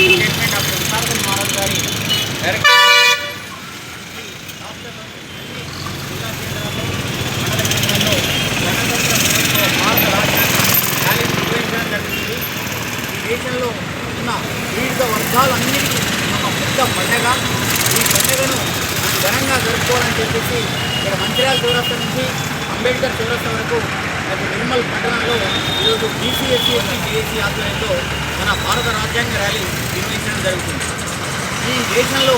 Statement of Visakhapatnam Maharaj గారి director రాష్ట్రంలోని జిల్లా కేంద్రాల్లో మండల కేంద్రాల్లో గణతంత్ర దినోత్సవ భారత రాజ్యాంగ ర్యాలీ నిర్వహించడం జరుగుతుంది. ఈ దేశంలో ఉన్న వివిధ వర్గాలన్నిటికీ ఒక పెద్ద పండుగ. ఈ పండుగను ఘనంగా జరుపుకోవాలని చెప్పేసి ఇక్కడ మంచిర్యాల చౌరస్తా నుంచి అంబేద్కర్ చౌరస్తా వరకు నిర్మల్ పట్టణంలో ఈరోజు బీసీ ఎస్సీ ఎస్టీ జేఏసీ ఆధ్వర్యంలో మన భారత రాజ్యాంగ ర్యాలీ నిర్వహించడం జరుగుతుంది. ఈ దేశంలో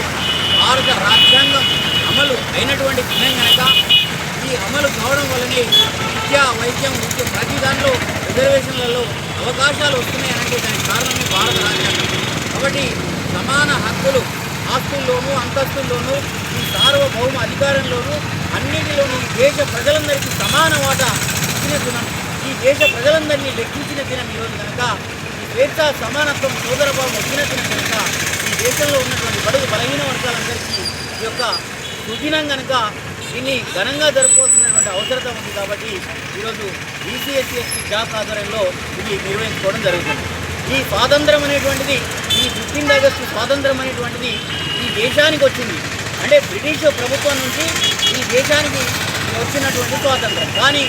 భారత రాజ్యాంగం అమలు అయినటువంటి దినం కనుక ఈ అమలు కావడం వల్లనే విద్య వైద్యం ప్రతి దాంట్లో రిజర్వేషన్లలో అవకాశాలు వస్తున్నాయనంటే దానికి కారణమే భారత రాజ్యాంగం. కాబట్టి సమాన హక్కులు ఆస్తుల్లోనూ అంతస్తుల్లోనూ ఈ సార్వభౌమ అధికారంలోనూ అన్నింటిలోనూ ఈ దేశ ప్రజలందరికీ సమాన వాటా ఇచ్చిన దినం, ఈ దేశ ప్రజలందరినీ లెక్కించిన దినం ఈరోజు కనుక ఈ స్వేచ్ఛ సమానత్వం సోదరభావం వచ్చిన దినం కనుక ఈ దేశంలో ఉన్నటువంటి బడుగు బలహీన వర్గాలందరికీ ఈ యొక్క సుదినం కనుక దీన్ని ఘనంగా జరుపుకోవాల్సినటువంటి అవసరం ఉంది. కాబట్టి ఈరోజు బీసీ ఎస్సీ ఎస్టీ జాబ్ ఆధ్వర్యంలో ఇది నిర్వహించుకోవడం జరుగుతుంది. ఈ స్వాతంత్రం అనేటువంటిది, ఈ 15 ఆగస్టు స్వాతంత్రం అనేటువంటిది ఈ దేశానికి వచ్చింది అంటే బ్రిటిష్ ప్రభుత్వం నుంచి ఈ దేశానికి వచ్చినటువంటి స్వాతంత్రం. కానీ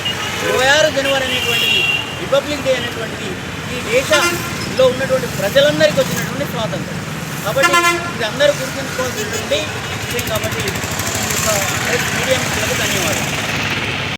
26 జనవరి అనేటువంటిది రిపబ్లిక్ డే అనేటువంటిది ఈ దేశంలో ఉన్నటువంటి ప్రజలందరికీ వచ్చినటువంటి స్వాతంత్రం. కాబట్టి ఇది అందరూ గుర్తుంచుకోవాల్సినటువంటి విషయం. కాబట్టి ఈ యొక్క మీడియా మిత్రులకు ధన్యవాదాలు.